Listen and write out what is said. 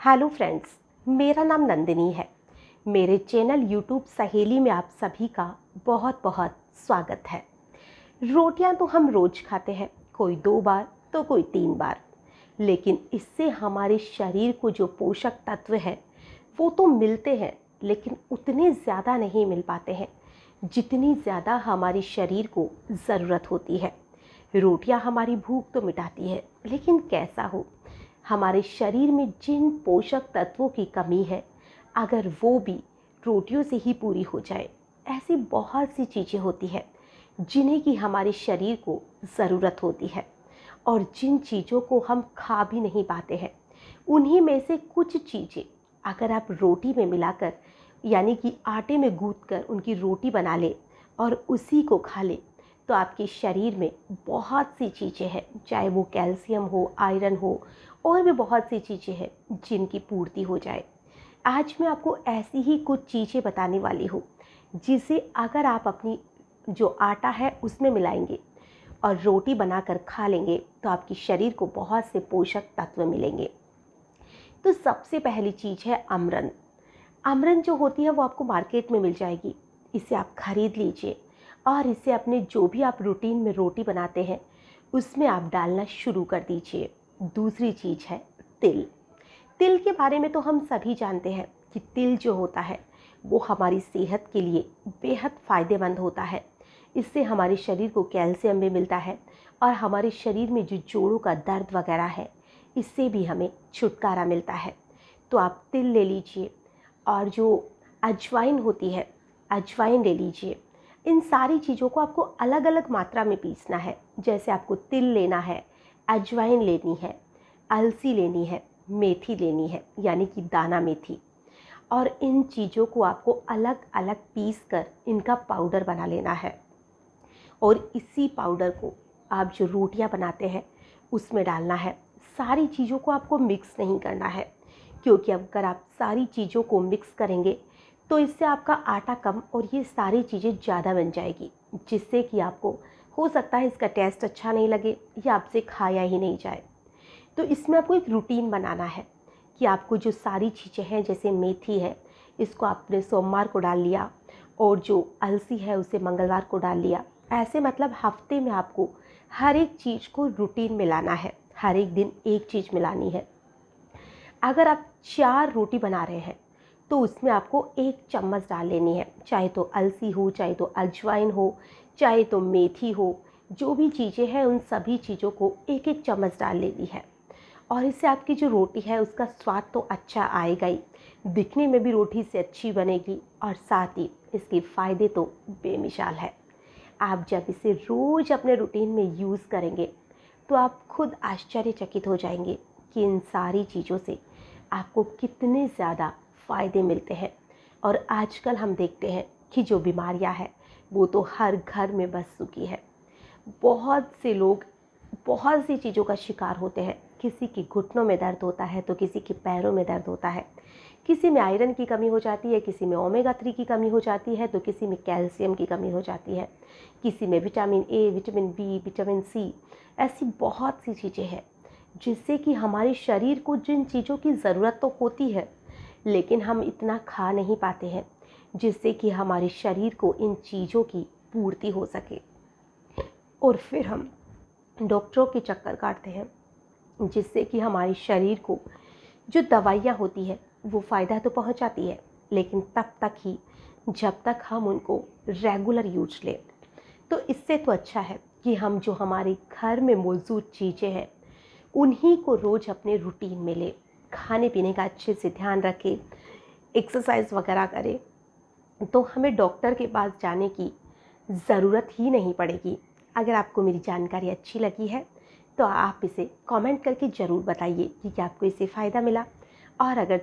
Hello friends, मेरा नाम नंदिनी है। मेरे चैनल यूट्यूब सहेली में आप सभी का बहुत बहुत स्वागत है। रोटियां तो हम रोज खाते हैं, कोई 2 बार तो कोई 3 बार, लेकिन इससे हमारे शरीर को जो पोषक तत्व है वो तो मिलते हैं, लेकिन उतने ज़्यादा नहीं मिल पाते हैं जितनी ज़्यादा हमारे शरीर को ज़रूरत होती है। रोटियां हमारी भूख तो मिटाती है, लेकिन कैसा हो, हमारे शरीर में जिन पोषक तत्वों की कमी है, अगर वो भी रोटियों से ही पूरी हो जाए, ऐसी बहुत सी चीज़ें होती हैं जिन्हें कि हमारे शरीर को ज़रूरत होती है और जिन चीज़ों को हम खा भी नहीं पाते हैं, उन्हीं में से कुछ चीज़ें अगर आप रोटी में मिलाकर यानी कि आटे में गूँथ कर उनकी रोटी बना ले और उसी को खा ले, तो आपके शरीर में बहुत सी चीज़ें हैं, चाहे वो कैल्शियम हो, आयरन हो और भी बहुत सी चीज़ें हैं जिनकी पूर्ति हो जाए। आज मैं आपको ऐसी ही कुछ चीज़ें बताने वाली हूँ जिसे अगर आप अपनी जो आटा है उसमें मिलाएंगे और रोटी बनाकर खा लेंगे तो आपके शरीर को बहुत से पोषक तत्व मिलेंगे। तो सबसे पहली चीज़ है अमरन। अमरन जो होती है वो आपको मार्केट में मिल जाएगी। इसे आप खरीद लीजिए और इसे अपने जो भी आप रूटीन में रोटी बनाते हैं उसमें आप डालना शुरू कर दीजिए। दूसरी चीज़ है तिल। तिल के बारे में तो हम सभी जानते हैं कि तिल जो होता है वो हमारी सेहत के लिए बेहद फ़ायदेमंद होता है। इससे हमारे शरीर को कैल्शियम भी मिलता है और हमारे शरीर में जो जोड़ों का दर्द वगैरह है, इससे भी हमें छुटकारा मिलता है। तो आप तिल ले लीजिए और जो अजवाइन होती है, अजवाइन ले लीजिए। इन सारी चीज़ों को आपको अलग अलग मात्रा में पीसना है। जैसे आपको तिल लेना है, अजवाइन लेनी है, अलसी लेनी है, मेथी लेनी है यानी कि दाना मेथी, और इन चीज़ों को आपको अलग अलग पीस कर इनका पाउडर बना लेना है। और इसी पाउडर को आप जो रोटियां बनाते हैं उसमें डालना है। सारी चीज़ों को आपको मिक्स नहीं करना है, क्योंकि अगर आप सारी चीज़ों को मिक्स करेंगे तो इससे आपका आटा कम और ये सारी चीज़ें ज़्यादा बन जाएगी, जिससे कि आपको हो सकता है इसका टेस्ट अच्छा नहीं लगे या आपसे खाया ही नहीं जाए। तो इसमें आपको एक रूटीन बनाना है कि आपको जो सारी चीज़ें हैं, जैसे मेथी है इसको आपने सोमवार को डाल लिया और जो अलसी है उसे मंगलवार को डाल लिया। ऐसे मतलब हफ्ते में आपको हर एक चीज़ को रूटीन में लाना है, हर एक दिन एक चीज़ मिलानी है। अगर आप 4 रोटी बना रहे हैं तो उसमें आपको 1 चम्मच डाल लेनी है, चाहे तो अलसी हो, चाहे तो अजवाइन हो, चाहे तो मेथी हो। जो भी चीज़ें हैं उन सभी चीज़ों को 1-1 चम्मच डाल लेनी है। और इससे आपकी जो रोटी है उसका स्वाद तो अच्छा आएगा ही, दिखने में भी रोटी से अच्छी बनेगी और साथ ही इसके फ़ायदे तो बेमिसाल है। आप जब इसे रोज़ अपने रूटीन में यूज़ करेंगे तो आप खुद आश्चर्यचकित हो जाएंगे कि इन सारी चीज़ों से आपको कितने ज़्यादा फ़ायदे मिलते हैं। और आजकल हम देखते हैं कि जो बीमारियां हैं वो तो हर घर में बस चुकी है। बहुत से लोग बहुत सी चीज़ों का शिकार होते हैं। किसी के घुटनों में दर्द होता है तो किसी के पैरों में दर्द होता है, किसी में आयरन की कमी हो जाती है, किसी में ओमेगा 3 की कमी हो जाती है, तो किसी में कैल्शियम की कमी हो जाती है, किसी में vitamin A, vitamin B, vitamin C. ऐसी बहुत सी चीज़ें हैं जिससे कि हमारे शरीर को जिन चीज़ों की ज़रूरत तो होती है, लेकिन हम इतना खा नहीं पाते हैं जिससे कि हमारे शरीर को इन चीज़ों की पूर्ति हो सके। और फिर हम डॉक्टरों के चक्कर काटते हैं, जिससे कि हमारे शरीर को जो दवाइयाँ होती है वो फ़ायदा तो पहुँचाती है, लेकिन तब तक ही जब तक हम उनको रेगुलर यूज लें। तो इससे तो अच्छा है कि हम जो हमारे घर में मौजूद चीज़ें हैं उन्हीं को रोज़ अपने रूटीन में लें, खाने पीने का अच्छे से ध्यान रखें, एक्सरसाइज वगैरह करें, तो हमें डॉक्टर के पास जाने की ज़रूरत ही नहीं पड़ेगी। अगर आपको मेरी जानकारी अच्छी लगी है तो आप इसे कमेंट करके ज़रूर बताइए कि क्या आपको इससे फ़ायदा मिला, और अगर